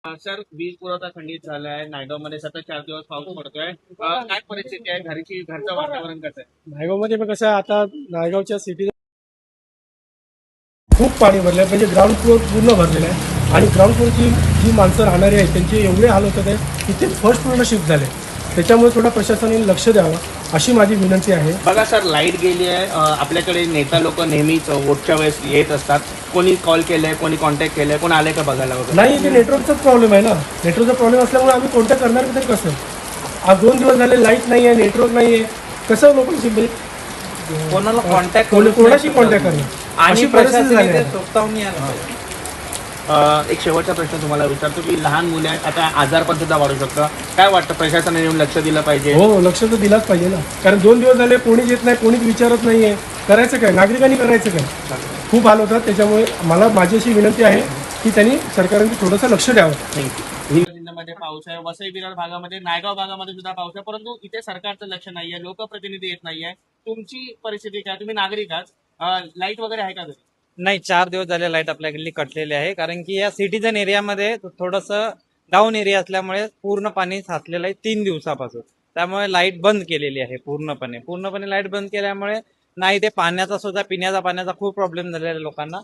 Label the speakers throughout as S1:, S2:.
S1: Sir, वीज पुरवठा खंडित झालाय. नायगावमध्ये सतत 4 दिवस पाऊस पडतोय. काय परिस्थिती आहे? घरचं वातावरण कसं आहे?
S2: नायगावमध्ये पण कसं आहे, आता नायगावच्या सिटी खूप पाणी भरलं आहे. म्हणजे ग्राउंड फ्लोअर पूर्ण भरलेलं आहे आणि ग्राउंड फ्लोअरची जी माणसं राहणारी आहेत त्यांचे एवढे हाल होतात आहे की ते फर्स्ट फ्लोअरला शिफ्ट झाले. त्याच्यामुळे थोडा प्रशासनाने लक्ष द्यावं अशी माझी विनंती आहे.
S1: बघा सर, लाईट गेली आहे. आपल्याकडे नेता लोक नेहमीच वोटच्या वेळेस येत असतात. कोणी कॉल केलाय, कोणी कॉन्टॅक्ट केलाय, कोण आले का बघायला वगैरे?
S2: नाही, ते नेटवर्कचाच प्रॉब्लेम आहे ना. नेटवर्कचा प्रॉब्लेम असल्यामुळे आम्ही कॉन्टॅक्ट करणार तरी कसं? आज 2 दिवस झाले लाईट नाही आहे, नेटवर्क नाही आहे, कसं लोकांशी
S3: कोणाला कॉन्टॅक्ट
S2: कोणाशी कॉन्टॅक्ट करणार
S3: आणि
S2: अशी परिस्थिती झाली आहे.
S3: स्वतःहून यायला पाहिजे.
S1: एक शेवटचा प्रश्न तुम्हाला विचारतो की लहान मुले आहेत, आता आजारपण सुद्धा वाढू शकतं. काय वाटतं, प्रशासनाने येऊन लक्ष दिलं पाहिजे?
S2: हो, लक्ष तर दिलाच पाहिजे ना. कारण 2 दिवस झाले कोणीच येत नाही, कोणीच विचारत नाहीये. करायचं काय, नागरिकांनी करायचं काय? खूप हाल होतात. त्याच्यामुळे माझी अशी विनंती आहे की त्यांनी सरकारने थोडंसं लक्ष द्यावं.
S1: थँक्यू. जिल्ह्यामध्ये पाऊस आहे, वसई विरार भागामध्ये, नायगाव भागामध्ये सुद्धा पाऊस आहे, परंतु इथे सरकारचं लक्ष नाहीये, लोकप्रतिनिधी येत नाहीये. तुमची परिस्थिती काय? तुम्ही नागरिक आहात, लाईट वगैरे आहे का घरी?
S3: नाही, 4 दिवस झाले लाईट आपल्याकडली कटलेली आहे. कारण की या सिटीजन एरियामध्ये थोडंसं डाऊन एरिया असल्यामुळे पूर्ण पाणी साचलेलं आहे 3 दिवसापासून. त्यामुळे लाईट बंद केलेली आहे पूर्णपणे लाईट बंद केल्यामुळे नाही ते पाण्याचा सुद्धा, पिण्याचा पाण्याचा खूप प्रॉब्लेम झालेला आहे लोकांना.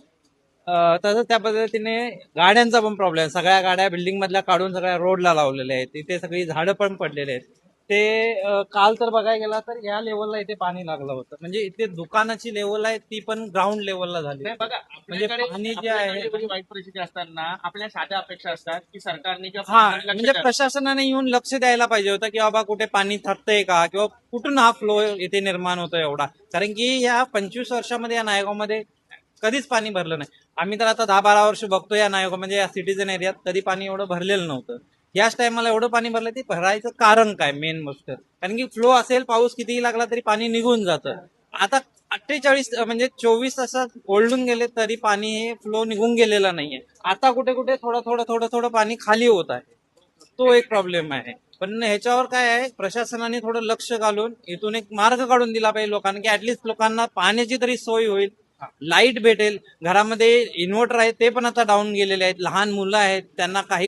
S3: तसंच त्या पद्धतीने गाड्यांचा पण प्रॉब्लेम, सगळ्या गाड्या बिल्डिंग मधल्या काढून सगळ्या रोडला लावलेल्या आहेत. तिथे सगळी झाडं पण पडलेले आहेत. ते काल तर बघायला गेला तर या लेवलला इथे पाणी लागलं होतं. म्हणजे इथे दुकानाची लेवल आहे ती पण ग्राउंड लेवलला झाली.
S1: नाही बघा,
S3: म्हणजे पाणी जे आहे,
S1: एवढी वाईट परिस्थिती असताना आपल्या साध्या अपेक्षा असतात की सरकारने किंवा
S3: हा
S1: प्रशासनाने लक्ष
S3: म्हणजे
S1: द्यावं.
S3: प्रशासनाने येऊन लक्ष द्यायला पाहिजे होतं की बाबा कुठे पाणी थकतंय का, किंवा कुठून हा फ्लो इथे निर्माण होतो एवढा. कारण की या 25 वर्षामध्ये या नायगावमध्ये कधीच पाणी भरलं नाही. आम्ही तर आता 10-12 वर्ष बघतो या नायगाव म्हणजे या सिटीजन एरियात कधी पाणी एवढं भरलेलं नव्हतं. याच टायमाला एवढं पाणी भरलं, ते भरायचं कारण काय मेन गोष्ट? कारण की फ्लो असेल, पाऊस कितीही लागला तरी पाणी निघून जातं. आता 48 म्हणजे 24 तासात ओलडून गेले तरी पाणी हे फ्लो निघून गेलेलं नाहीये. आता कुठे कुठे थोडं पाणी खाली होत आहे. तो एक प्रॉब्लेम आहे. पण ह्याच्यावर काय आहे, प्रशासनाने थोडं लक्ष घालून इथून एक मार्ग काढून दिला पाहिजे लोकांना, की ऍटलीस्ट लोकांना पाण्याची तरी सोय होईल, लाईट भेटेल. घरामध्ये इन्व्हर्टर आहे ते पण आता डाऊन गेलेले आहेत. लहान मुलं आहेत, त्यांना काही